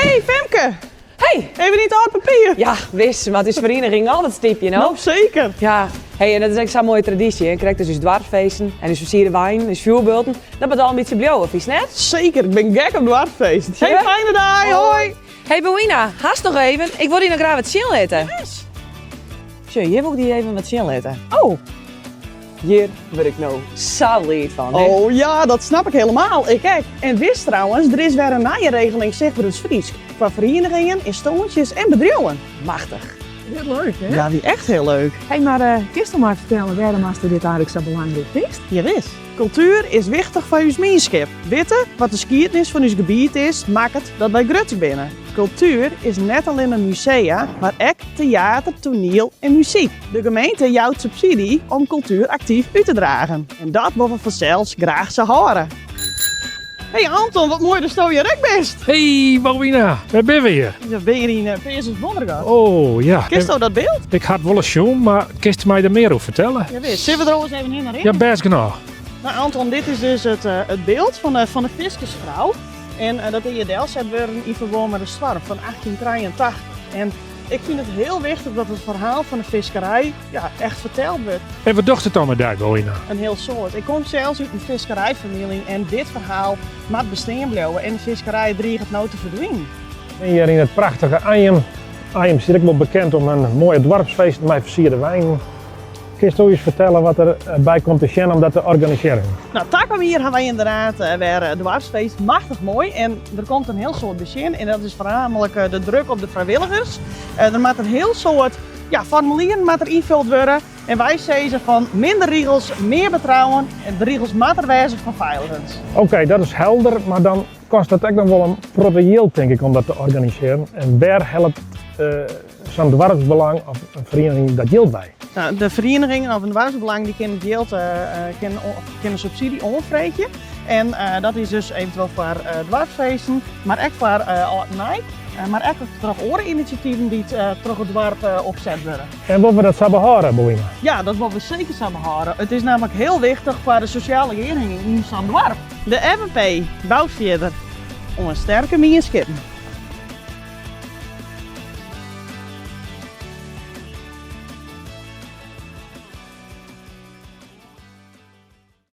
Hey Femke, Hey! even niet te hard papier. Ja, wist, maar het is vereniging altijd stipje, nou. Nou, zeker. Ja, hey, en dat is echt zo'n mooie traditie. Je krijgt dus dwarsfeesten en dus versierde wijn, dus vuurbulten. Dat moet al een beetje blauwen, vies net? Zeker, ik ben gek op dwarsfeest. Hey, Ja? fijne dag, hoi. Hey Boina, haast nog even. Ik wil hier nog graag wat chill eten. Tjie, hier wil ik die even wat chill eten. Oh. Hier word ik nou zo leed van. hè? Oh ja, dat snap ik helemaal. Ik kijk. En wist trouwens, er is weer een nieuwe regeling Zichtbruds Fries. Qua verenigingen, instanties en bedrijven. Machtig. Heel leuk, hè? Ja, die echt heel leuk. Hey, maar kist nog maar vertellen waarom als dit eigenlijk zo belangrijk is? Je wist. Cultuur is wichtig voor uw gemeenschap. Weten wat de geschiedenis van uw gebied is, maakt het dat wij gruttig binnen. Cultuur is net alleen een musea, maar ook theater, toneel en muziek. De gemeente jouwt subsidie om cultuur actief uit te dragen. En dat willen we vanzelfs graag zo horen. Hey Anton, wat mooi dat je hier ook bent. Hey Bobina, waar ben we hier? Ja, ben je in PSS Wondergat? Oh ja, Kist je dat beeld? ik had wel eens zien, maar kist mij er meer over vertellen? Ja, wist. Zullen we er eens even in? Ja, best genoeg. Nou Anton, dit is dus het beeld van de fiscusvrouw. En dat in je Delzet weer in verband met de zwarp van 1883. En ik vind het heel wichtig dat het verhaal van de visserij echt verteld wordt. En wat docht het dan met daar, Bobina? Een heel soort. Ik kom zelfs uit een visserijfamilie en dit verhaal moet bestaan blijven. En de visserij dreigt het nou te verdwijnen. Hier in het prachtige Ajem. Ajem is ook wel bekend om een mooie dorpsfeest met versierde wijn. Kun je eens vertellen wat er bij komt te staan om dat te organiseren? Nou, takken hier hebben wij inderdaad weer de dwarsfeest. Machtig mooi. En er komt een heel soort begin. En dat is voornamelijk de druk op de vrijwilligers. Er moet een heel soort formulieren moet er ingevuld worden. En wij zeggen van minder regels, meer betrouwen. En de regels moeten wijzen van veiligheid. Oké, dat is helder, maar dan kost het ook nog wel een prototiel, denk ik, om dat te organiseren. En waar helpt zo'n dwarsbelang of een vereniging dat geld bij? Nou, de verenigingen of een dwarsbelang die kunnen geld, kunnen subsidie onvreten. En dat is dus eventueel voor dwarsfeesten, maar ook voor Night. Maar ook voor andere initiatieven die terug het dorp opzet worden. En wat we dat zouden horen, Bobina? Ja, dat willen we zeker samen horen. Het is namelijk heel wichtig voor de sociale hereniging in zo'n dorp. De FNP bouwt verder om een sterke gemeenschap.